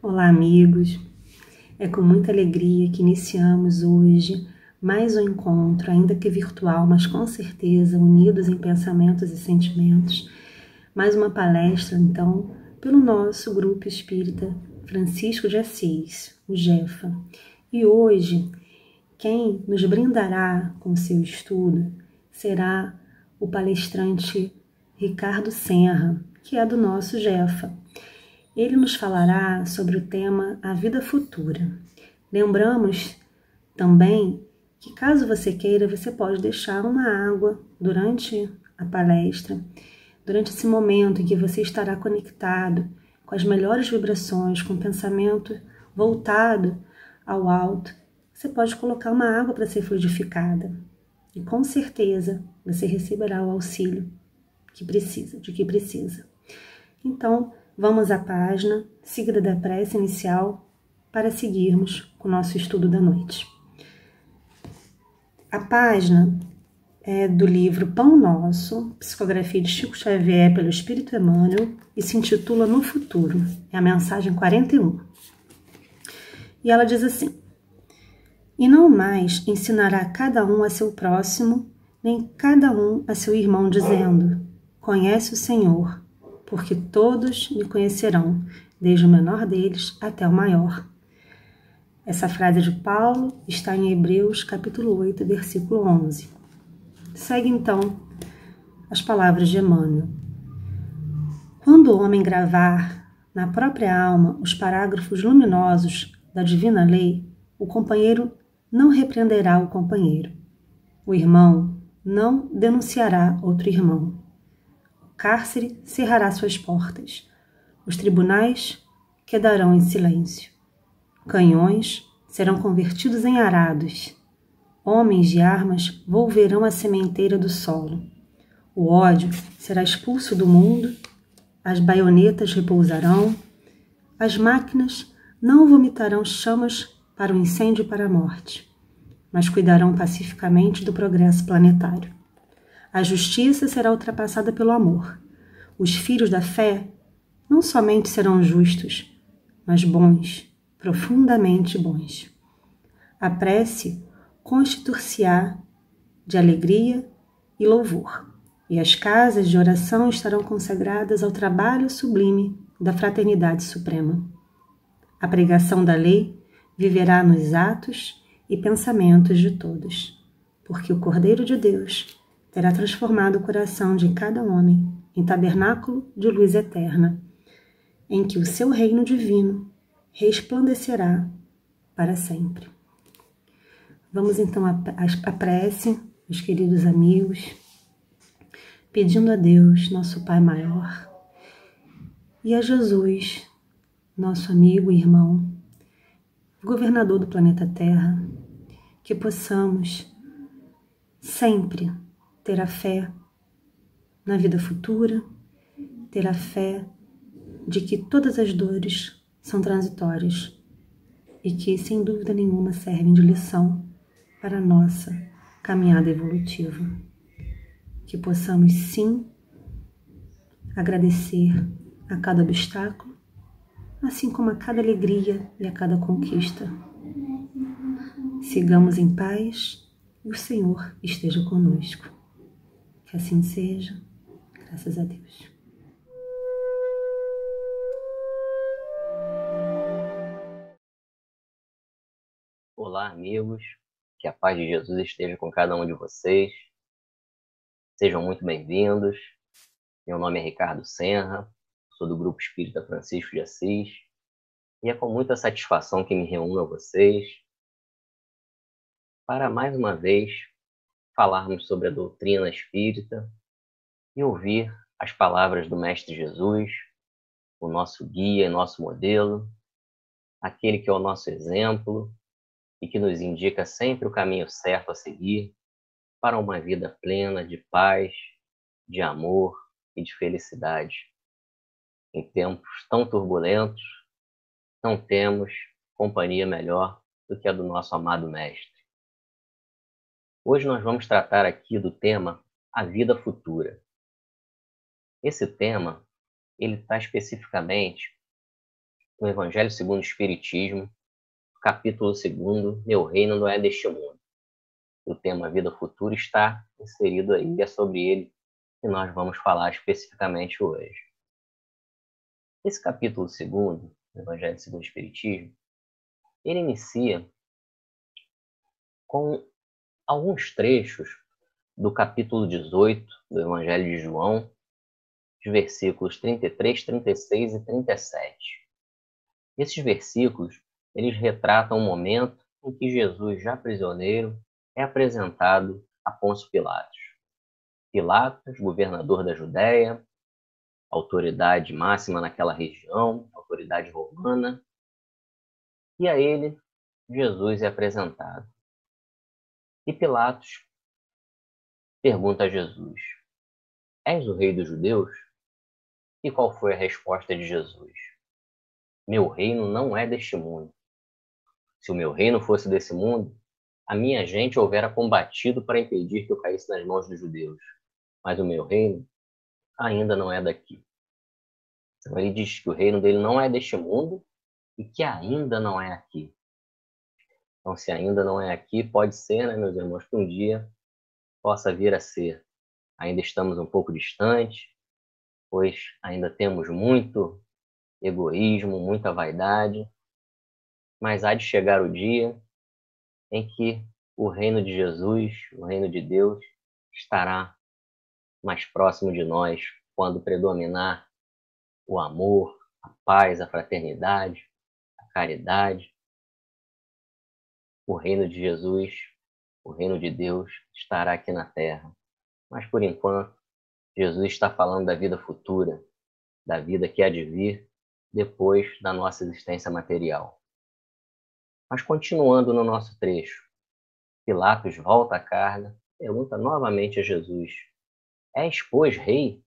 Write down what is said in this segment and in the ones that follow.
Olá, amigos. É com muita alegria que iniciamos hoje mais um encontro, ainda que virtual, mas com certeza unidos em pensamentos e sentimentos. Mais uma palestra, então, pelo nosso grupo espírita Francisco de Assis, o GEFA. E hoje, quem nos brindará com seu estudo será o palestrante Ricardo Senra, que é do nosso GEFA. Ele nos falará sobre o tema A Vida Futura. Lembramos também que, caso você queira, você pode deixar uma água durante a palestra, durante esse momento em que você estará conectado com as melhores vibrações, com o pensamento voltado ao alto. Você pode colocar uma água para ser fluidificada e com certeza você receberá o auxílio de que precisa. Então, vamos à página seguida da prece inicial para seguirmos com o nosso estudo da noite. A página é do livro Pão Nosso, psicografia de Chico Xavier pelo Espírito Emmanuel e se intitula No Futuro. É a mensagem 41. E ela diz assim: E não mais ensinará cada um a seu próximo, nem cada um a seu irmão, dizendo: Conhece o Senhor, porque todos me conhecerão, desde o menor deles até o maior. Essa frase de Paulo está em Hebreus, capítulo 8, versículo 11. Segue então as palavras de Emmanuel. Quando o homem gravar na própria alma os parágrafos luminosos da divina lei, o companheiro não repreenderá o companheiro. O irmão não denunciará outro irmão. O cárcere cerrará suas portas. Os tribunais quedarão em silêncio. Canhões serão convertidos em arados. Homens de armas volverão a sementeira do solo. O ódio será expulso do mundo. As baionetas repousarão. As máquinas não vomitarão chamas para o incêndio e para a morte, mas cuidarão pacificamente do progresso planetário. A justiça será ultrapassada pelo amor. Os filhos da fé não somente serão justos, mas bons, profundamente bons. A prece constituir-se-á de alegria e louvor, e as casas de oração estarão consagradas ao trabalho sublime da fraternidade suprema. A pregação da lei viverá nos atos e pensamentos de todos, porque o Cordeiro de Deus terá transformado o coração de cada homem em tabernáculo de luz eterna, em que o seu reino divino resplandecerá para sempre. Vamos então à prece, meus queridos amigos, pedindo a Deus, nosso Pai maior, e a Jesus, nosso amigo e irmão, governador do planeta Terra, que possamos sempre ter a fé na vida futura, ter a fé de que todas as dores são transitórias e que, sem dúvida nenhuma, servem de lição para a nossa caminhada evolutiva. Que possamos, sim, agradecer a cada obstáculo, assim como a cada alegria e a cada conquista. Sigamos em paz e o Senhor esteja conosco. Que assim seja, graças a Deus. Olá, amigos. Que a paz de Jesus esteja com cada um de vocês. Sejam muito bem-vindos. Meu nome é Ricardo Senra, sou do Grupo Espírita Francisco de Assis, e é com muita satisfação que me reúno a vocês para, mais uma vez, falarmos sobre a doutrina espírita e ouvir as palavras do Mestre Jesus, o nosso guia, nosso modelo, aquele que é o nosso exemplo e que nos indica sempre o caminho certo a seguir para uma vida plena de paz, de amor e de felicidade. Em tempos tão turbulentos, não temos companhia melhor do que a do nosso amado Mestre. Hoje nós vamos tratar aqui do tema A Vida Futura. Esse tema, ele está especificamente no Evangelho segundo o Espiritismo, capítulo 2, Meu Reino não é deste mundo. O tema Vida Futura está inserido aí, e é sobre ele que nós vamos falar especificamente hoje. Esse capítulo 2, do Evangelho segundo o Espiritismo, ele inicia com alguns trechos do capítulo 18 do Evangelho de João, os versículos 33, 36 e 37. Esses versículos, eles retratam o momento em que Jesus, já prisioneiro, é apresentado a Pôncio Pilatos. Pilatos, governador da Judéia, autoridade máxima naquela região, autoridade romana, e a ele Jesus é apresentado. E Pilatos pergunta a Jesus: És o rei dos judeus? E qual foi a resposta de Jesus? Meu reino não é deste mundo. Se o meu reino fosse desse mundo, a minha gente houvera combatido para impedir que eu caísse nas mãos dos judeus. Mas o meu reino ainda não é daqui. Então ele diz que o reino dele não é deste mundo e que ainda não é aqui. Então, se ainda não é aqui, pode ser, né, meus irmãos, que um dia possa vir a ser. Ainda estamos um pouco distantes, pois ainda temos muito egoísmo, muita vaidade, mas há de chegar o dia em que o reino de Jesus, o reino de Deus, estará mais próximo de nós, quando predominar o amor, a paz, a fraternidade, a caridade. O reino de Jesus, o reino de Deus estará aqui na terra. Mas, por enquanto, Jesus está falando da vida futura, da vida que há de vir depois da nossa existência material. Mas, continuando no nosso trecho, Pilatos volta à carga, pergunta novamente a Jesus: És, pois, rei?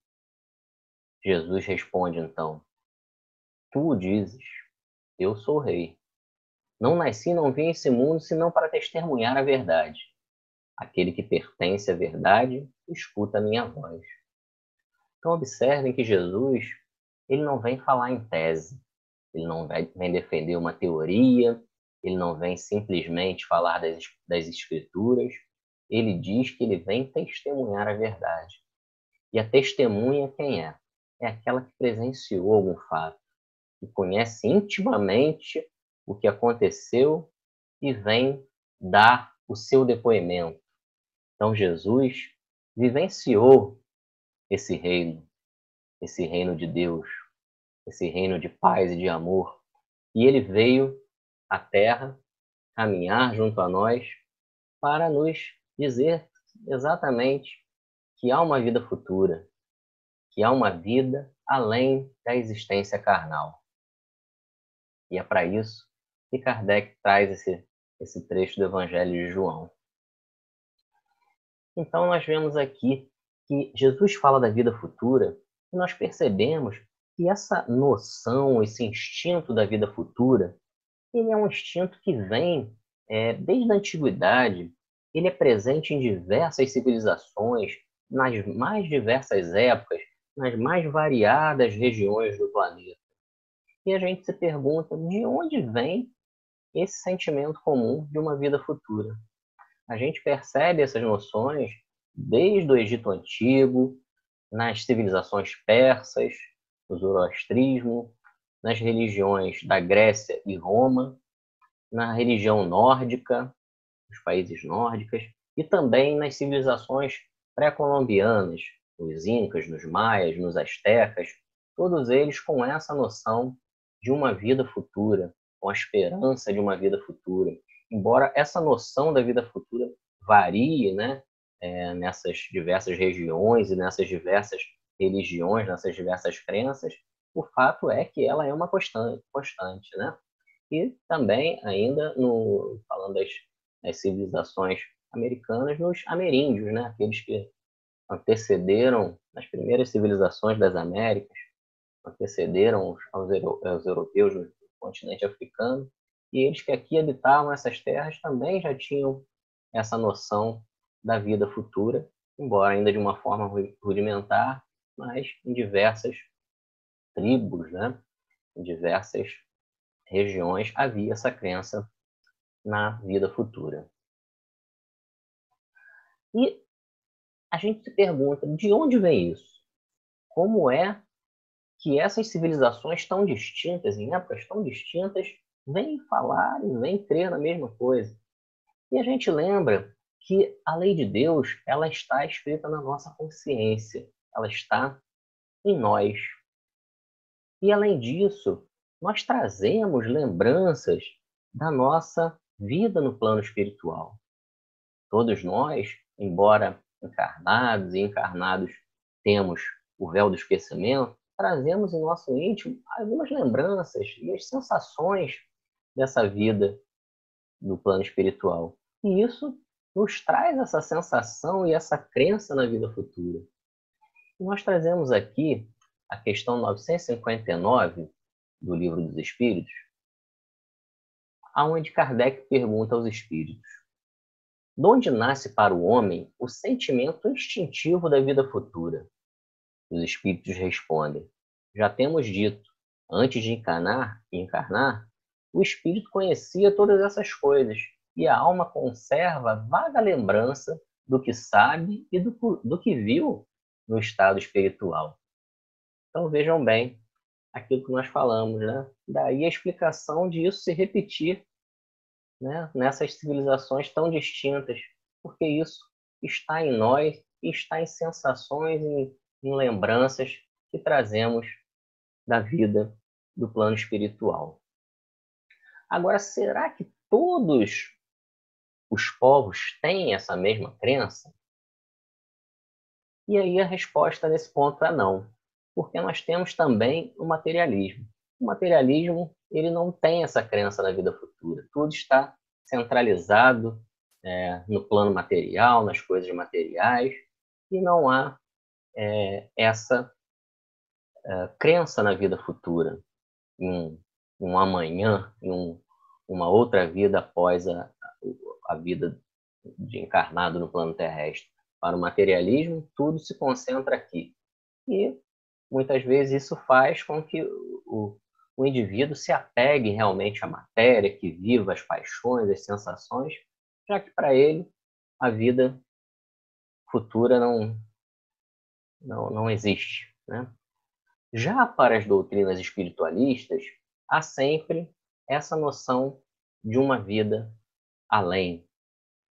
Jesus responde então: Tu o dizes, eu sou rei. Não nasci, não vim a esse mundo senão para testemunhar a verdade. Aquele que pertence à verdade, escuta a minha voz. Então observem que Jesus, ele não vem falar em tese, ele não vem defender uma teoria, ele não vem simplesmente falar das escrituras, ele diz que ele vem testemunhar a verdade. E a testemunha quem é? É aquela que presenciou algum fato, que conhece intimamente o que aconteceu e vem dar o seu depoimento. Então Jesus vivenciou esse reino de Deus, esse reino de paz e de amor. E ele veio à Terra caminhar junto a nós para nos dizer exatamente que há uma vida futura, que há uma vida além da existência carnal. E é para isso que Kardec traz esse trecho do Evangelho de João. Então nós vemos aqui que Jesus fala da vida futura e nós percebemos que essa noção, esse instinto da vida futura, ele é um instinto que vem desde a antiguidade, ele é presente em diversas civilizações, nas mais diversas épocas, nas mais variadas regiões do planeta. E a gente se pergunta de onde vem esse sentimento comum de uma vida futura. A gente percebe essas noções desde o Egito Antigo, nas civilizações persas, no zoroastrismo, nas religiões da Grécia e Roma, na religião nórdica, nos países nórdicos, e também nas civilizações pré-colombianas, nos incas, nos maias, nos astecas, todos eles com essa noção de uma vida futura, com a esperança de uma vida futura. Embora essa noção da vida futura varie, né, nessas diversas regiões e nessas diversas religiões, nessas diversas crenças, o fato é que ela é uma constante, né? E também, ainda, falando das civilizações americanas, nos ameríndios, né? Aqueles que antecederam as primeiras civilizações das Américas, antecederam aos europeus no continente africano, e eles que aqui habitavam essas terras também já tinham essa noção da vida futura, embora ainda de uma forma rudimentar, mas em diversas tribos, né? Em diversas regiões havia essa crença na vida futura. E a gente se pergunta, de onde vem isso? Como é que essas civilizações tão distintas, em épocas tão distintas, vêm falar e vêm crer na mesma coisa? E a gente lembra que a lei de Deus, ela está escrita na nossa consciência, ela está em nós. E além disso, nós trazemos lembranças da nossa vida no plano espiritual. Todos nós, embora encarnados e encarnados temos o véu do esquecimento, trazemos em nosso íntimo algumas lembranças e as sensações dessa vida no plano espiritual. E isso nos traz essa sensação e essa crença na vida futura. E nós trazemos aqui a questão 959 do Livro dos Espíritos, aonde Kardec pergunta aos espíritos: de onde nasce para o homem o sentimento instintivo da vida futura? Os espíritos respondem: já temos dito, antes de encarnar, o espírito conhecia todas essas coisas, e a alma conserva vaga lembrança do que sabe e do que viu no estado espiritual. Então vejam bem aquilo que nós falamos, né? Daí a explicação disso se repetir, né, nessas civilizações tão distintas, porque isso está em nós e está em sensações, em lembranças que trazemos da vida do plano espiritual. Agora, será que todos os povos têm essa mesma crença? E aí a resposta nesse ponto é não, porque nós temos também o materialismo. O materialismo, ele não tem essa crença na vida futura. Tudo está centralizado no plano material, nas coisas materiais, e não há essa crença na vida futura, em um amanhã, em uma outra vida após a vida de encarnado no plano terrestre. Para o materialismo, tudo se concentra aqui. E muitas vezes isso faz com que o indivíduo se apegue realmente à matéria, que viva as paixões, as sensações, já que para ele a vida futura não existe, né? Já para as doutrinas espiritualistas, há sempre essa noção de uma vida além,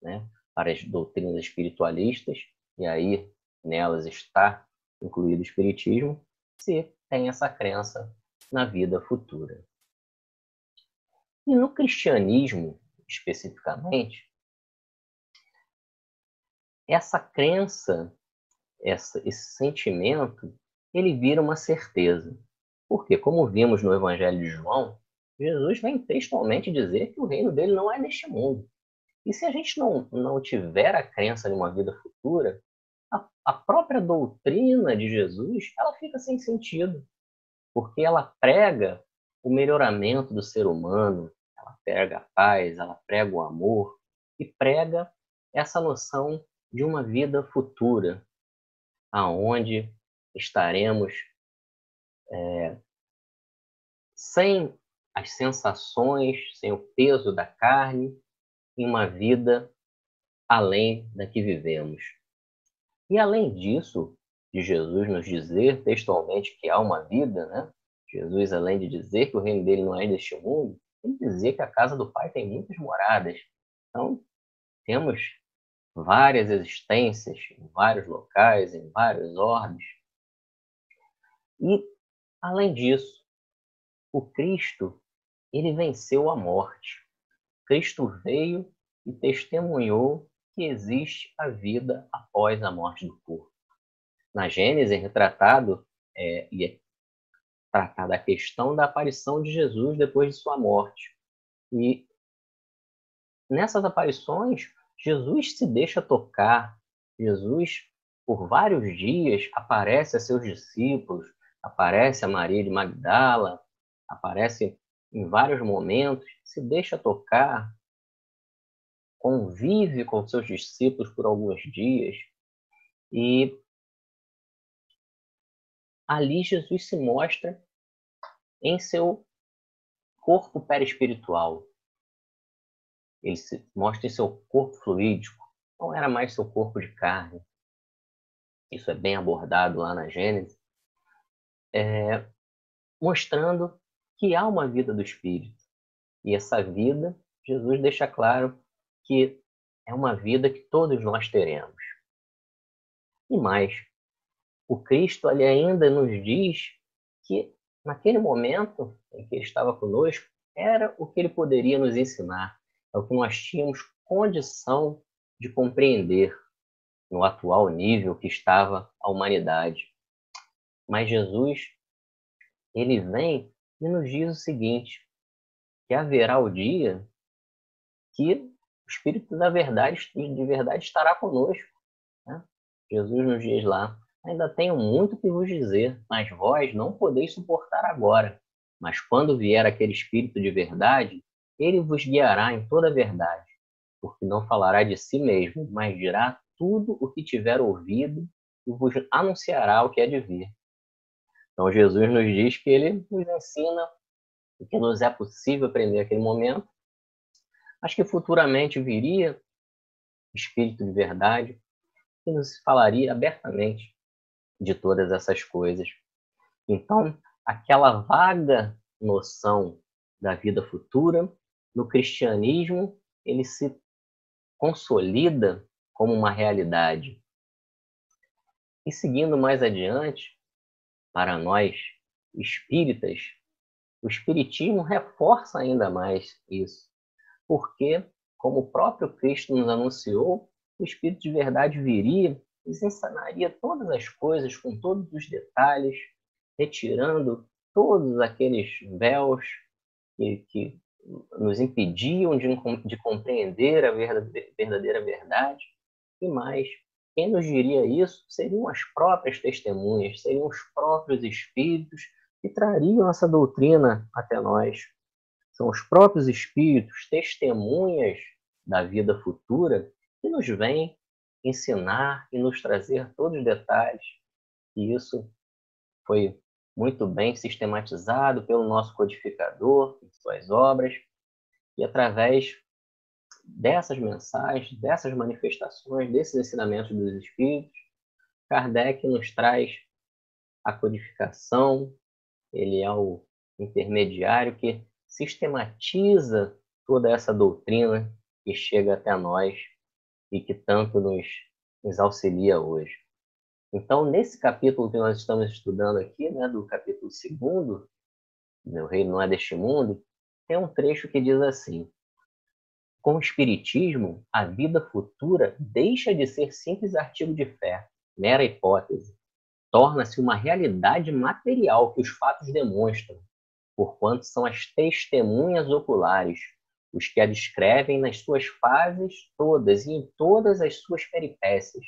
né? Para as doutrinas espiritualistas, e aí nelas está incluído o espiritismo, se tem essa crença na vida futura. E no cristianismo, especificamente, essa crença, esse sentimento, ele vira uma certeza. Porque, como vimos no Evangelho de João, Jesus vem textualmente dizer que o reino dele não é neste mundo. E se a gente não tiver a crença de uma vida futura, a própria doutrina de Jesus, ela fica sem sentido, porque ela prega o melhoramento do ser humano, ela prega a paz, ela prega o amor e prega essa noção de uma vida futura, aonde estaremos sem as sensações, sem o peso da carne, em uma vida além da que vivemos. E além disso, de Jesus nos dizer textualmente que há uma vida, né? Jesus, além de dizer que o reino dele não é deste mundo, ele dizia que a casa do Pai tem muitas moradas. Então, temos várias existências em vários locais, em vários orbes. E, além disso, o Cristo, ele venceu a morte. Cristo veio e testemunhou que existe a vida após a morte do corpo. Na Gênesis é retratado e é tratada a questão da aparição de Jesus depois de sua morte. E nessas aparições, Jesus se deixa tocar. Jesus, por vários dias, aparece a seus discípulos, aparece a Maria de Magdala, aparece em vários momentos, se deixa tocar, convive com seus discípulos por alguns dias e ali Jesus se mostra em seu corpo perispiritual. Ele se mostra em seu corpo fluídico, não era mais seu corpo de carne. Isso é bem abordado lá na Gênesis, mostrando que há uma vida do Espírito. E essa vida, Jesus deixa claro que é uma vida que todos nós teremos. E mais, o Cristo ali ainda nos diz que naquele momento em que ele estava conosco, era o que ele poderia nos ensinar, é o que nós tínhamos condição de compreender no atual nível que estava a humanidade. Mas Jesus, ele vem e nos diz o seguinte, que haverá o dia que o Espírito da verdade, de verdade estará conosco. Né? Jesus nos diz lá, ainda tenho muito que vos dizer, mas vós não podeis suportar agora. Mas quando vier aquele Espírito de verdade, ele vos guiará em toda a verdade, porque não falará de si mesmo, mas dirá tudo o que tiver ouvido e vos anunciará o que é de vir. Então Jesus nos diz que ele nos ensina o que nos é possível aprender naquele momento, mas que futuramente viria o Espírito de verdade e nos falaria abertamente de todas essas coisas. Então, aquela vaga noção da vida futura, no cristianismo, ele se consolida como uma realidade. E seguindo mais adiante, para nós espíritas, o espiritismo reforça ainda mais isso, porque, como o próprio Cristo nos anunciou, o Espírito de verdade viria e nos ensinaria todas as coisas com todos os detalhes, retirando todos aqueles véus que nos impediam de compreender a verdadeira verdade. E mais, quem nos diria isso seriam as próprias testemunhas, seriam os próprios espíritos que trariam essa doutrina até nós. São os próprios espíritos, testemunhas da vida futura, que nos vêm ensinar e nos trazer todos os detalhes. E isso foi muito bem sistematizado pelo nosso codificador em suas obras, e através dessas mensagens, dessas manifestações, desses ensinamentos dos espíritos, Kardec nos traz a codificação, ele é o intermediário que sistematiza toda essa doutrina que chega até nós e que tanto nos auxilia hoje. Então, nesse capítulo que nós estamos estudando aqui, né, do capítulo 2, Meu Reino Não É Deste Mundo, tem um trecho que diz assim: com o Espiritismo, a vida futura deixa de ser simples artigo de fé, mera hipótese. Torna-se uma realidade material que os fatos demonstram, porquanto são as testemunhas oculares, os que a descrevem nas suas fases todas e em todas as suas peripécias,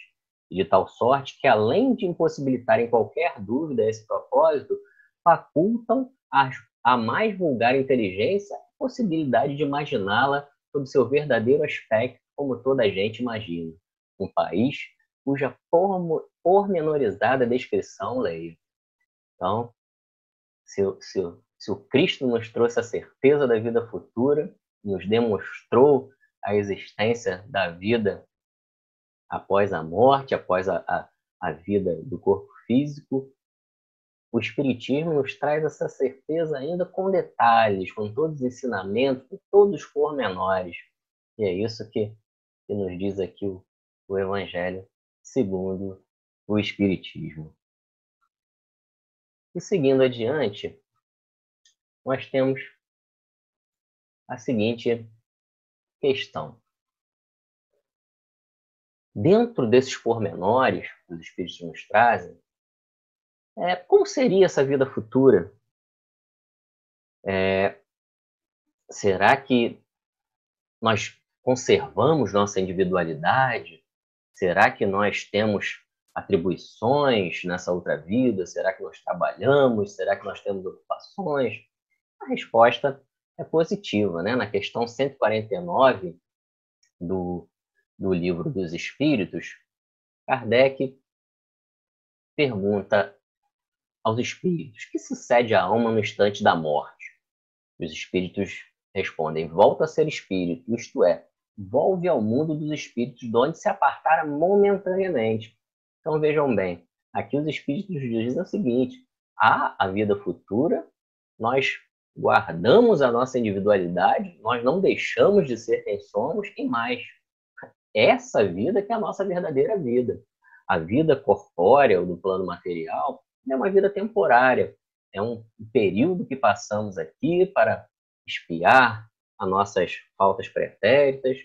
de tal sorte que, além de impossibilitarem qualquer dúvida a esse propósito, facultam a mais vulgar inteligência a possibilidade de imaginá-la sob seu verdadeiro aspecto, como toda a gente imagina. Um país cuja pormenorizada descrição leio. Então, se o Cristo nos trouxe a certeza da vida futura, nos demonstrou a existência da vida após a morte, após a vida do corpo físico, o Espiritismo nos traz essa certeza ainda com detalhes, com todos os ensinamentos, com todos os pormenores. E é isso que nos diz aqui o Evangelho segundo o Espiritismo. E seguindo adiante, nós temos a seguinte questão. Dentro desses pormenores que os Espíritos nos trazem, como seria essa vida futura? Será que nós conservamos nossa individualidade? Será que nós temos atribuições nessa outra vida? Será que nós trabalhamos? Será que nós temos ocupações? A resposta é positiva, né? Na questão 149 do Livro dos Espíritos, Kardec pergunta aos espíritos: que sucede à alma no instante da morte? Os espíritos respondem: volta a ser espírito, isto é, volve ao mundo dos espíritos de onde se apartara momentaneamente. Então vejam bem, aqui os espíritos dizem o seguinte: há a vida futura, nós guardamos a nossa individualidade, nós não deixamos de ser quem somos, e mais, essa vida que é a nossa verdadeira vida. A vida corpórea, ou do plano material, é uma vida temporária. É um período que passamos aqui para expiar as nossas faltas pretéritas,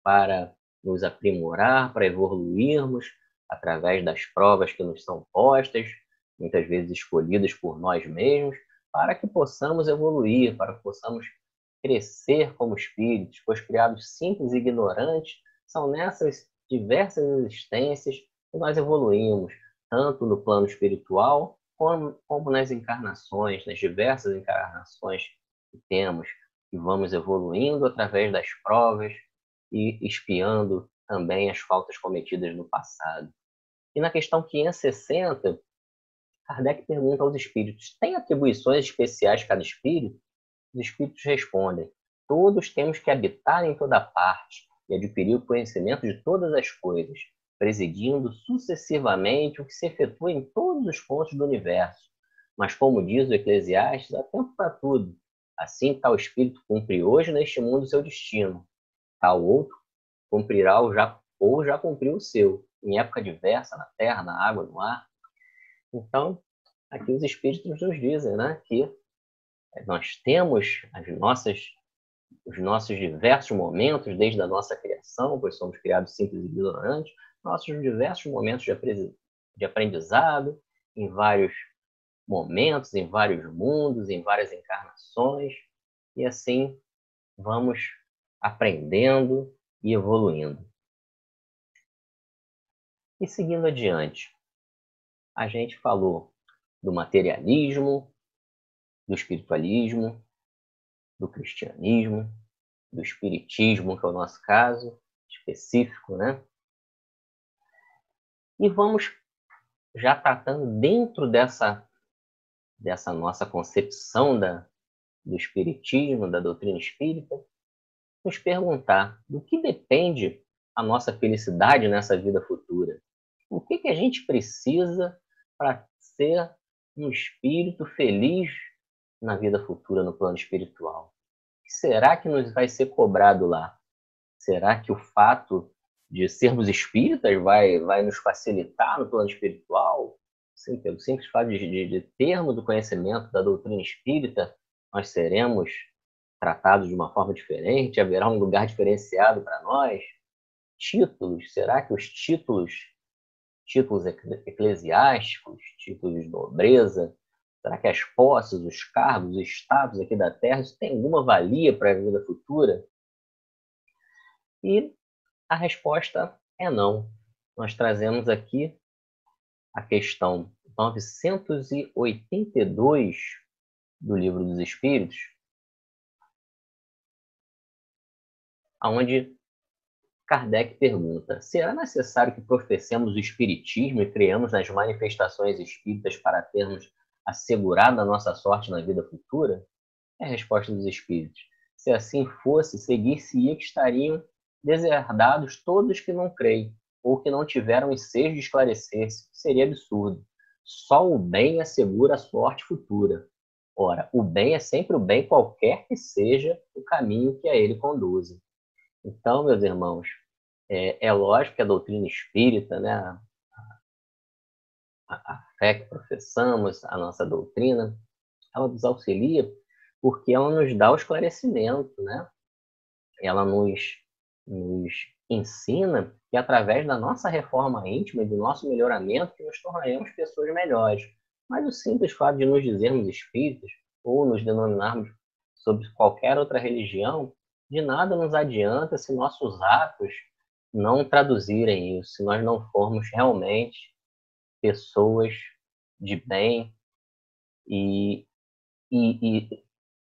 para nos aprimorar, para evoluirmos através das provas que nos são postas, muitas vezes escolhidas por nós mesmos, para que possamos evoluir, para que possamos crescer como espíritos, pois criados simples e ignorantes, são nessas diversas existências que nós evoluímos, tanto no plano espiritual, como nas encarnações, nas diversas encarnações que temos, e vamos evoluindo através das provas e expiando também as faltas cometidas no passado. E na questão 560, Kardec pergunta aos espíritos: tem atribuições especiais cada espírito? Os espíritos respondem: todos temos que habitar em toda parte e adquirir o conhecimento de todas as coisas, presidindo sucessivamente o que se efetua em todos os pontos do universo. Mas, como diz o Eclesiastes, há tempo para tudo. Assim, tal espírito cumpre hoje neste mundo seu destino. Tal outro cumprirá ou já cumpriu o seu, em época diversa, na terra, na água, no ar. Então, aqui os espíritos nos dizem, né, que nós temos os nossos diversos momentos, desde a nossa criação, pois somos criados simples e ignorantes, nossos diversos momentos de aprendizado, em vários momentos, em vários mundos, em várias encarnações, e assim vamos aprendendo e evoluindo. E seguindo adiante, a gente falou do materialismo, do espiritualismo, do cristianismo, do espiritismo, que é o nosso caso específico, né? E vamos já tratando dentro dessa nossa concepção do espiritismo, da doutrina espírita, nos perguntar do que depende a nossa felicidade nessa vida futura. O que a gente precisa para ser um espírito feliz na vida futura, no plano espiritual? O que será que nos vai ser cobrado lá? Será que o fato de sermos espíritas vai nos facilitar no plano espiritual? Sim, pelo simples fato de termos o conhecimento da doutrina espírita, nós seremos tratados de uma forma diferente? Haverá um lugar diferenciado para nós? Títulos, será que os títulos eclesiásticos, títulos de nobreza, será que as posses, os cargos, os status aqui da Terra, isso tem alguma valia para a vida futura? E a resposta é não. Nós trazemos aqui a questão 982 do Livro dos Espíritos, onde Kardec pergunta: será necessário que professemos o espiritismo e creamos nas manifestações espíritas para termos assegurado a nossa sorte na vida futura? É a resposta dos espíritos: se assim fosse, seguir-se-ia que estariam deserdados todos que não creem, ou que não tiveram ensejo de esclarecer-se. Seria absurdo. Só o bem assegura a sorte futura. Ora, o bem é sempre o bem, qualquer que seja o caminho que a ele conduza. Então, meus irmãos, é lógico que a doutrina espírita, né, a fé que professamos, a nossa doutrina, ela nos auxilia porque ela nos dá o esclarecimento, né? Ela nos ensina que através da nossa reforma íntima e do nosso melhoramento que nos tornaremos pessoas melhores. Mas o simples fato de nos dizermos espíritas ou nos denominarmos sobre qualquer outra religião, de nada nos adianta se nossos atos não traduzirem isso, se nós não formos realmente pessoas de bem e, e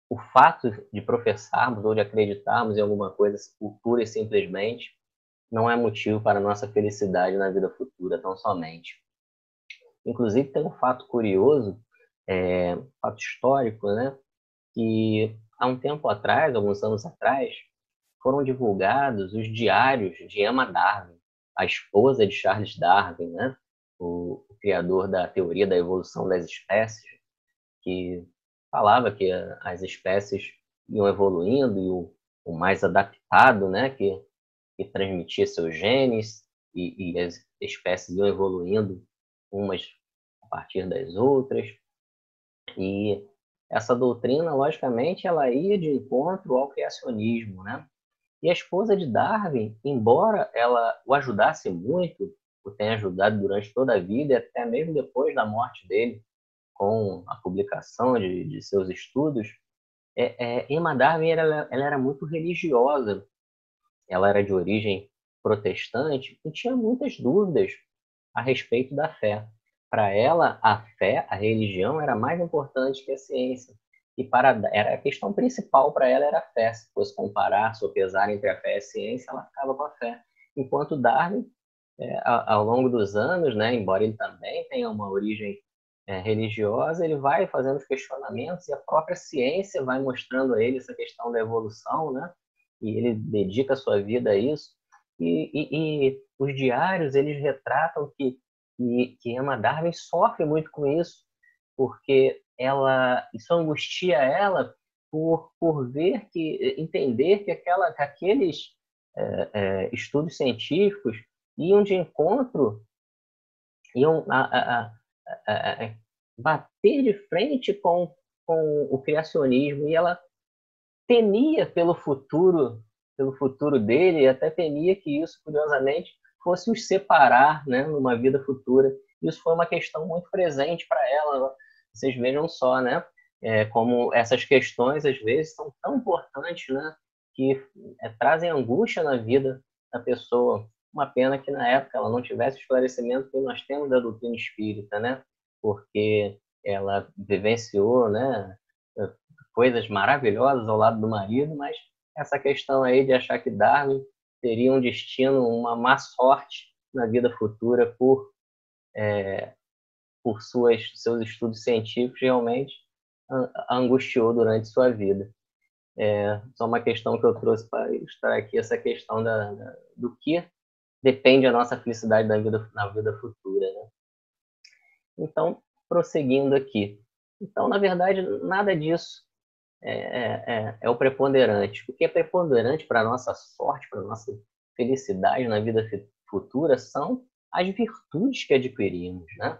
o fato de professarmos ou de acreditarmos em alguma coisa pura e simplesmente não é motivo para a nossa felicidade na vida futura, tão somente. Inclusive, tem um fato curioso, um fato histórico, né, que há um tempo atrás, alguns anos atrás, foram divulgados os diários de Emma Darwin, a esposa de Charles Darwin, né? O criador da teoria da evolução das espécies, que falava que as espécies iam evoluindo e o mais adaptado, né? Que transmitia seus genes e as espécies iam evoluindo umas a partir das outras. E essa doutrina, logicamente, ela ia de encontro ao criacionismo, né? E a esposa de Darwin, embora ela o ajudasse muito, o tenha ajudado durante toda a vida e até mesmo depois da morte dele, com a publicação de seus estudos, Emma Darwin ela era muito religiosa. Ela era de origem protestante e tinha muitas dúvidas a respeito da fé. Para ela, a fé, a religião, era mais importante que a ciência. E era a questão principal para ela era a fé. Se fosse comparar, sopesar entre a fé e a ciência, ela ficava com a fé. Enquanto Darwin, ao longo dos anos, né, embora ele também tenha uma origem religiosa, ele vai fazendo os questionamentos e a própria ciência vai mostrando a ele essa questão da evolução, né? E ele dedica a sua vida a isso. E os diários, eles retratam que Emma Darwin sofre muito com isso, porque isso angustia ela por entender que aqueles estudos científicos iam de encontro, iam bater de frente com o criacionismo, e ela temia pelo futuro dele, e até temia que isso, curiosamente, fosse os separar, né, numa vida futura. Isso foi uma questão muito presente para ela. Vocês vejam só, né, como essas questões, às vezes, são tão importantes, né, que trazem angústia na vida da pessoa. Uma pena que, na época, ela não tivesse o esclarecimento que nós temos da doutrina espírita, né, porque ela vivenciou, né, coisas maravilhosas ao lado do marido, mas essa questão aí de achar que Darwin teria um destino, uma má sorte na vida futura por seus estudos científicos, realmente angustiou durante sua vida. Só uma questão que eu trouxe para ilustrar aqui, essa questão do que depende a nossa felicidade na vida futura, né? Então, prosseguindo aqui. Então, na verdade, nada disso é o preponderante. O que é preponderante para a nossa sorte, para a nossa felicidade na vida futura, são as virtudes que adquirimos, né?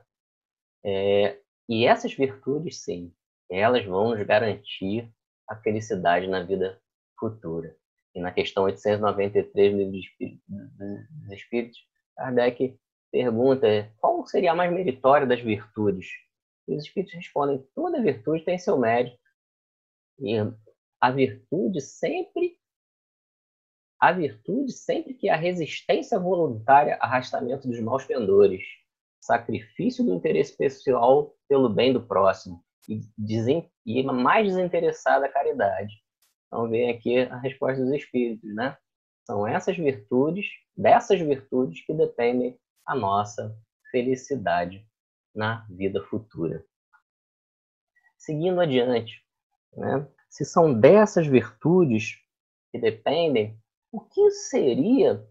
E essas virtudes, sim, elas vão nos garantir a felicidade na vida futura. E na questão 893 do Livro dos Espíritos, Kardec pergunta qual seria a mais meritória das virtudes. E os Espíritos respondem: toda virtude tem seu mérito. E a virtude sempre que há resistência voluntária, arrastamento dos maus pendores, sacrifício do interesse pessoal pelo bem do próximo e mais desinteressada caridade. Então vem aqui a resposta dos Espíritos, né? São dessas virtudes que dependem a nossa felicidade na vida futura. Seguindo adiante, né? Se são dessas virtudes que dependem, o que seria,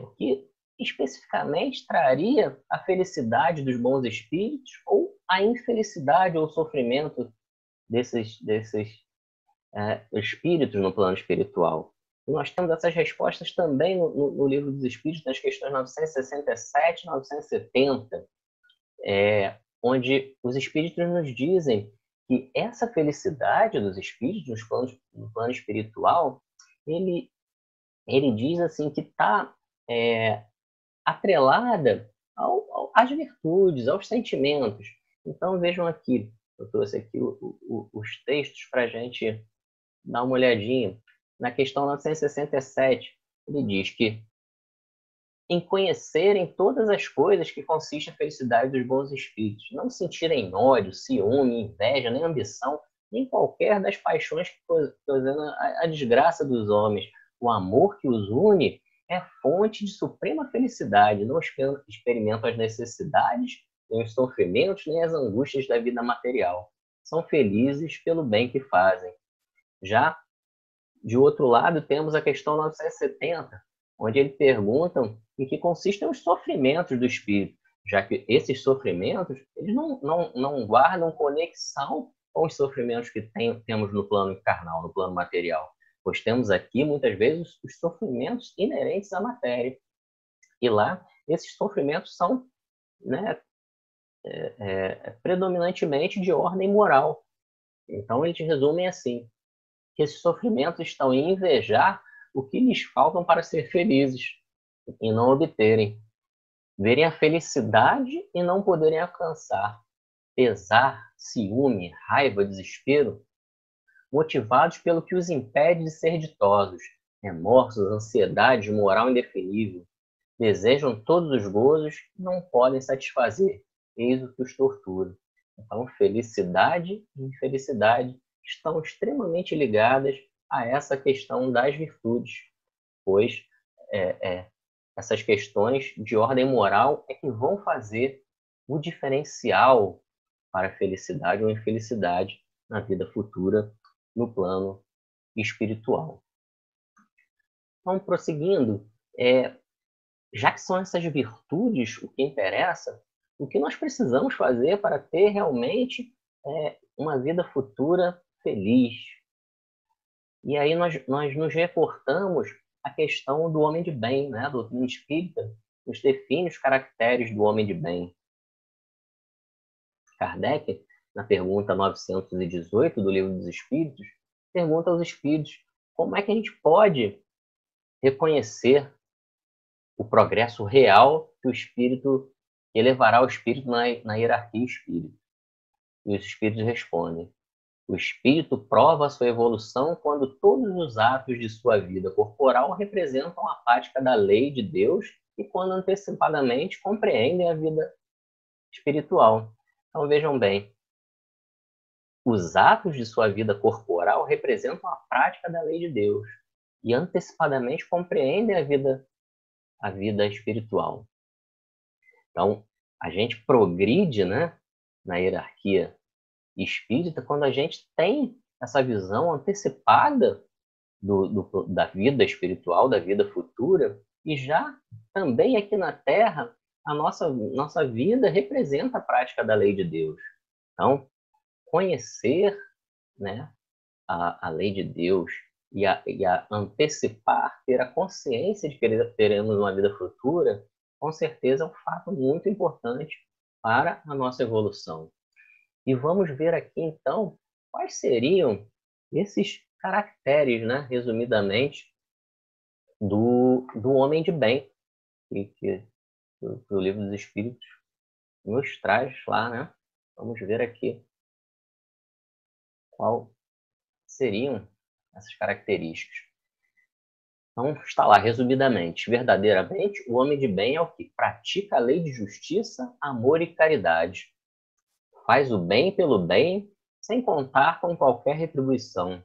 o que especificamente traria a felicidade dos bons espíritos ou a infelicidade ou sofrimento desses espíritos no plano espiritual? E nós temos essas respostas também no Livro dos Espíritos, nas questões 967 e 970, onde os espíritos nos dizem que essa felicidade dos espíritos no plano espiritual, ele diz assim que está atrelada às virtudes, aos sentimentos. Então vejam aqui, eu trouxe aqui os textos para a gente dar uma olhadinha. Na questão 967, ele diz que em conhecerem todas as coisas que consiste a felicidade dos bons espíritos, não sentirem ódio, ciúme, inveja, nem ambição, nem qualquer das paixões que ocasionam a desgraça dos homens. O amor que os une é fonte de suprema felicidade, não experimentam as necessidades, nem os sofrimentos, nem as angústias da vida material. São felizes pelo bem que fazem. Já de outro lado, temos a questão 970, onde eles perguntam em que consistem os sofrimentos do espírito, já que esses sofrimentos eles não guardam conexão com os sofrimentos que temos no plano carnal, no plano material, pois temos aqui, muitas vezes, os sofrimentos inerentes à matéria. E lá, esses sofrimentos são, né, predominantemente de ordem moral. Então, eles resumem assim, que esses sofrimentos estão em invejar o que lhes faltam para ser felizes e não obterem. Verem a felicidade e não poderem alcançar. Pesar, ciúme, raiva, desespero, motivados pelo que os impede de ser ditosos. Remorsos, ansiedade, moral indefinível. Desejam todos os gozos e não podem satisfazer. Eis o que os tortura. Então, felicidade e infelicidade estão extremamente ligadas a essa questão das virtudes, pois essas questões de ordem moral é que vão fazer o diferencial para a felicidade ou infelicidade na vida futura, no plano espiritual. Então, prosseguindo, já que são essas virtudes o que interessa, o que nós precisamos fazer para ter realmente uma vida futura feliz? E aí nós nos reportamos a questão do homem de bem, né? A doutrina espírita nos define os caracteres do homem de bem. Kardec, na pergunta 918 do Livro dos Espíritos, pergunta aos espíritos como é que a gente pode reconhecer o progresso real que o espírito elevará o espírito na hierarquia espírita. E os espíritos respondem: o espírito prova a sua evolução quando todos os atos de sua vida corporal representam a prática da lei de Deus e quando antecipadamente compreendem a vida espiritual. Então vejam bem, os atos de sua vida corporal representam a prática da lei de Deus e antecipadamente compreendem a vida espiritual. Então, a gente progride, né, na hierarquia espírita quando a gente tem essa visão antecipada da vida espiritual, da vida futura, e já também aqui na Terra, a nossa vida representa a prática da lei de Deus. Então, conhecer, né, a lei de Deus e a antecipar, ter a consciência de que teremos uma vida futura, com certeza é um fato muito importante para a nossa evolução. E vamos ver aqui, então, quais seriam esses caracteres, né, resumidamente, do homem de bem, que o Livro dos Espíritos nos traz lá, né? Vamos ver aqui qual seriam essas características. Então, está lá, resumidamente. Verdadeiramente, o homem de bem é o que pratica a lei de justiça, amor e caridade. Faz o bem pelo bem, sem contar com qualquer retribuição.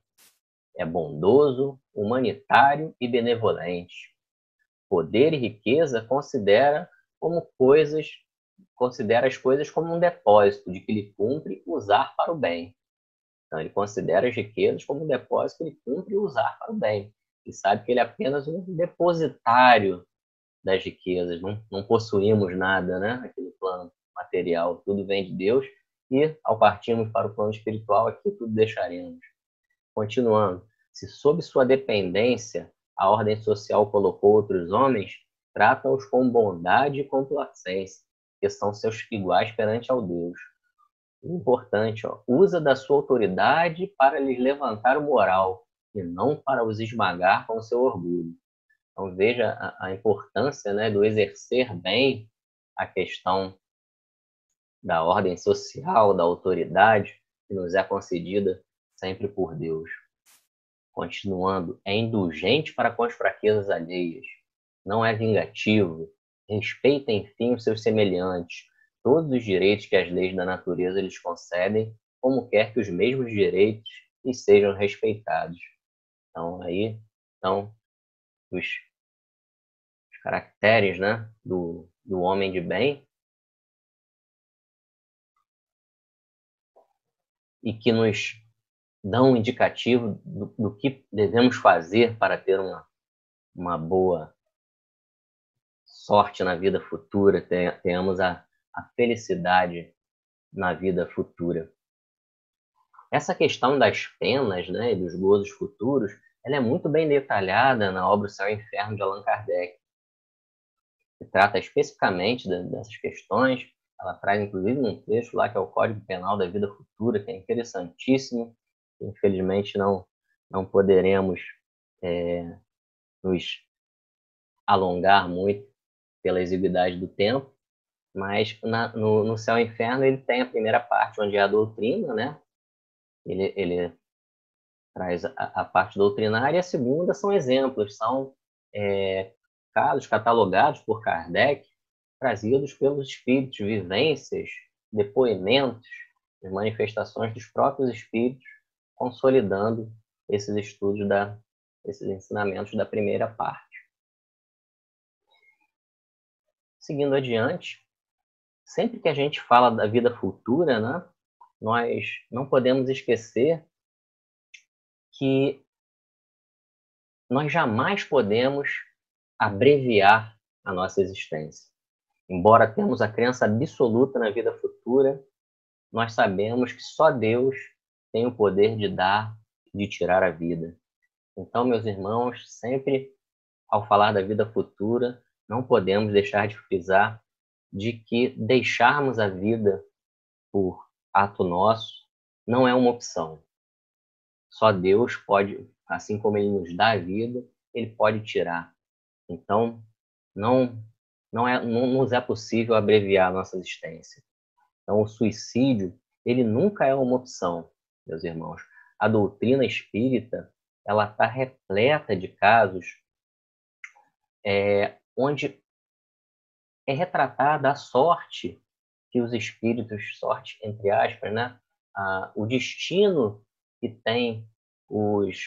É bondoso, humanitário e benevolente. Poder e riqueza considera as coisas como um depósito de que lhe cumpre usar para o bem. Então, ele considera as riquezas como um depósito que ele cumpre usar para o bem. E sabe que ele é apenas um depositário das riquezas. Não possuímos nada, né? Aqui no plano material. Tudo vem de Deus. E, ao partirmos para o plano espiritual, aqui tudo deixaremos. Continuando. Se sob sua dependência a ordem social colocou outros homens, trata-os com bondade e complacência, que são seus iguais perante ao Deus. Importante, usa da sua autoridade para lhes levantar o moral e não para os esmagar com seu orgulho. Então veja a importância, né, do exercer bem a questão da ordem social, da autoridade que nos é concedida sempre por Deus. Continuando, é indulgente para com as fraquezas alheias, não é vingativo, respeita enfim os seus semelhantes, todos os direitos que as leis da natureza lhes concedem, como quer que os mesmos direitos lhes sejam respeitados. Então, aí estão os caracteres, né, do homem de bem e que nos dão um indicativo do que devemos fazer para ter uma boa sorte na vida futura, tenhamos a felicidade na vida futura. Essa questão das penas, né, e dos gozos futuros, ela é muito bem detalhada na obra O Céu e o Inferno de Allan Kardec, que trata especificamente dessas questões. Ela traz, inclusive, um trecho lá que é o Código Penal da Vida Futura, que é interessantíssimo. Infelizmente, não poderemos nos alongar muito pela exiguidade do tempo, mas no Céu e Inferno ele tem a primeira parte, onde é a doutrina, né? Ele traz a parte doutrinária, e a segunda são exemplos, são casos catalogados por Kardec, trazidos pelos espíritos, vivências, depoimentos, manifestações dos próprios espíritos, consolidando esses estudos, esses ensinamentos da primeira parte. Seguindo adiante, sempre que a gente fala da vida futura, né, nós não podemos esquecer que nós jamais podemos abreviar a nossa existência. Embora temos a crença absoluta na vida futura, nós sabemos que só Deus tem o poder de dar, de tirar a vida. Então, meus irmãos, sempre ao falar da vida futura, não podemos deixar de frisar de que deixarmos a vida por ato nosso não é uma opção. Só Deus pode, assim como Ele nos dá a vida, Ele pode tirar. Então, não nos é possível abreviar a nossa existência. Então, o suicídio, ele nunca é uma opção, meus irmãos. A doutrina espírita, ela está repleta de casos onde é retratada a sorte que os espíritos, sorte entre aspas, né? O destino que tem os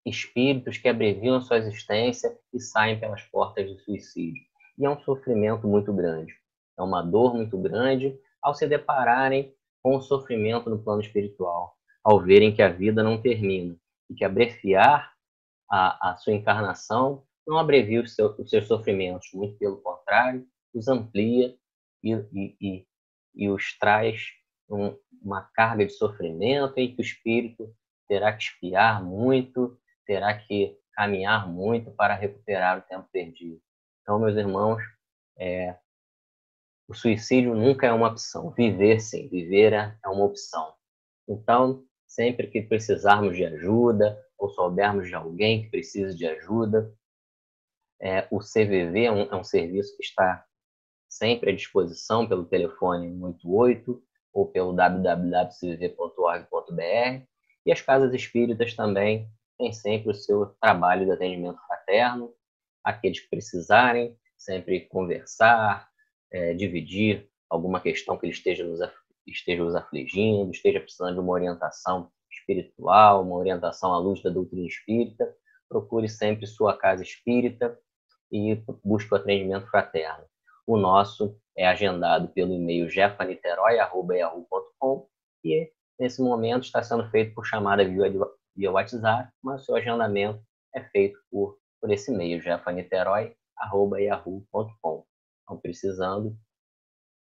espíritos que abreviam sua existência e saem pelas portas do suicídio. E é um sofrimento muito grande, é uma dor muito grande ao se depararem com o sofrimento no plano espiritual, ao verem que a vida não termina e que abreviar a sua encarnação não abrevia os seus sofrimentos, muito pelo contrário, os amplia e os traz uma carga de sofrimento em que o espírito terá que expiar muito, terá que caminhar muito para recuperar o tempo perdido. Então, meus irmãos, o suicídio nunca é uma opção. Viver, sim, viver é uma opção. Então, sempre que precisarmos de ajuda ou soubermos de alguém que precisa de ajuda, o CVV é um serviço que está sempre à disposição pelo telefone 188 ou pelo www.cvv.org.br, e as casas espíritas também têm sempre o seu trabalho de atendimento fraterno, aqueles que precisarem, sempre conversar, dividir alguma questão que ele esteja os afligindo, esteja precisando de uma orientação espiritual, uma orientação à luz da doutrina espírita, procure sempre sua casa espírita e busque o atendimento fraterno. O nosso é agendado pelo e-mail jefaniteroy@yahoo.com e nesse momento está sendo feito por chamada via WhatsApp, mas o seu agendamento é feito por esse e-mail jefaniteroy@yahoo.com. Então, precisando,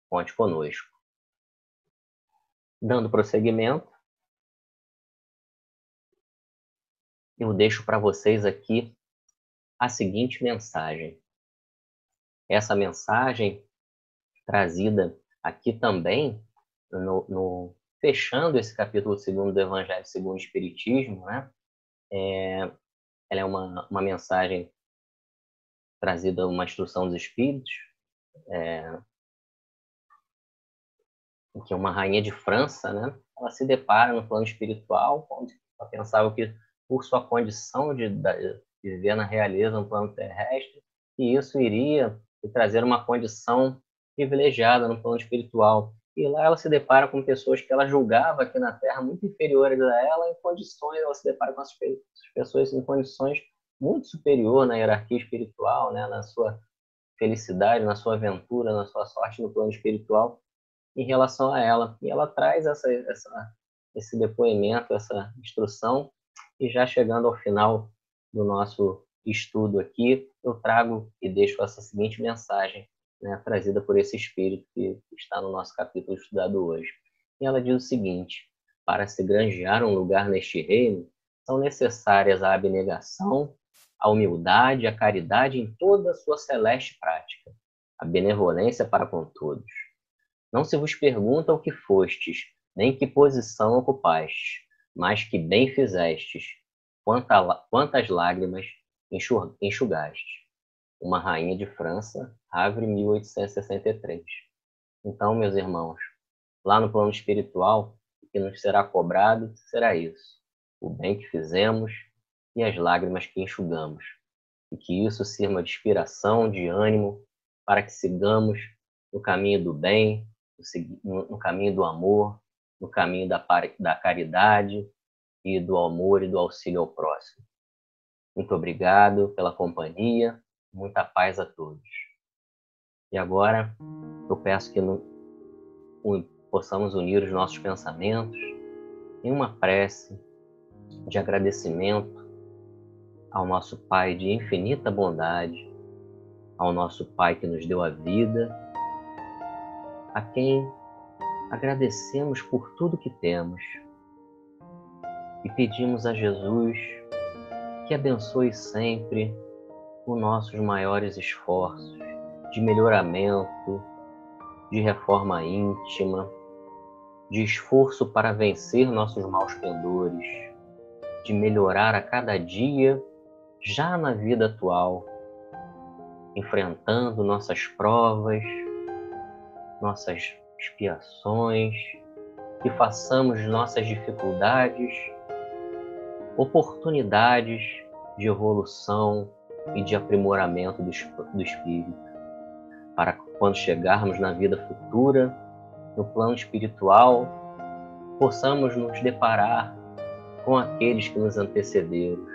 conte conosco. Dando prosseguimento, eu deixo para vocês aqui a seguinte mensagem. Essa mensagem trazida aqui também, fechando esse capítulo 2 do Evangelho segundo o Espiritismo, né? Ela é uma mensagem trazida, uma instrução dos Espíritos, que é uma rainha de França, né? Ela se depara no plano espiritual, onde ela pensava que, por sua condição de viver na realeza no plano terrestre, que isso iria trazer uma condição privilegiada no plano espiritual. E lá ela se depara com pessoas que ela julgava aqui na Terra muito inferiores a ela, em condições, ela se depara com essas pessoas em condições muito superiores na hierarquia espiritual, né? Na sua felicidade, na sua aventura, na sua sorte no plano espiritual, em relação a ela. E ela traz essa esse depoimento, essa instrução, e já chegando ao final do nosso estudo aqui, eu trago e deixo essa seguinte mensagem, né, trazida por esse Espírito que está no nosso capítulo estudado hoje. E ela diz o seguinte: para se granjear um lugar neste reino, são necessárias a abnegação, a humildade, a caridade em toda a sua celeste prática, a benevolência para com todos. Não se vos pergunta o que fostes, nem que posição ocupastes, mas que bem fizestes, quantas lágrimas enxugaste. Uma rainha de França, Havre, 1863. Então, meus irmãos, lá no plano espiritual, o que nos será cobrado será isso: o bem que fizemos e as lágrimas que enxugamos. E que isso sirva de inspiração, de ânimo, para que sigamos no caminho do bem, no caminho do amor, no caminho da caridade e do amor e do auxílio ao próximo. Muito obrigado pela companhia, muita paz a todos. E agora eu peço que possamos unir os nossos pensamentos em uma prece de agradecimento ao nosso Pai de infinita bondade, ao nosso Pai que nos deu a vida, a quem agradecemos por tudo que temos e pedimos a Jesus que abençoe sempre os nossos maiores esforços de melhoramento, de reforma íntima, de esforço para vencer nossos maus pendores, de melhorar a cada dia, já na vida atual, enfrentando nossas provas, nossas expiações, que façamos de nossas dificuldades oportunidades de evolução e de aprimoramento do espírito, para que quando chegarmos na vida futura, no plano espiritual, possamos nos deparar com aqueles que nos antecederam,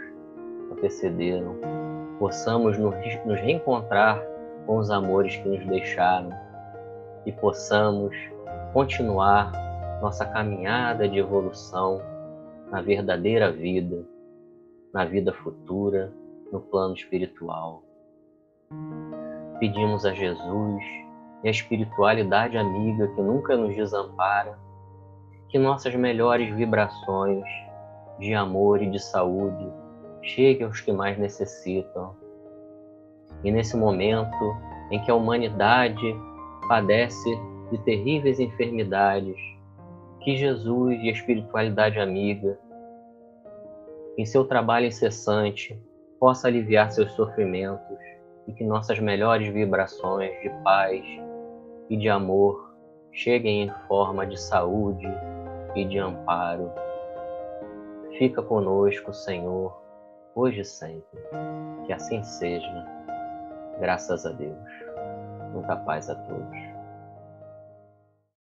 possamos nos reencontrar com os amores que nos deixaram e possamos continuar nossa caminhada de evolução na verdadeira vida, na vida futura, no plano espiritual. Pedimos a Jesus e a espiritualidade amiga que nunca nos desampara, que nossas melhores vibrações de amor e de saúde cheguem aos que mais necessitam. E nesse momento em que a humanidade padece de terríveis enfermidades, que Jesus e a espiritualidade amiga, em seu trabalho incessante, possa aliviar seus sofrimentos e que nossas melhores vibrações de paz e de amor cheguem em forma de saúde e de amparo. Fica conosco, Senhor, hoje e sempre. Que assim seja. Graças a Deus. Muita paz a todos.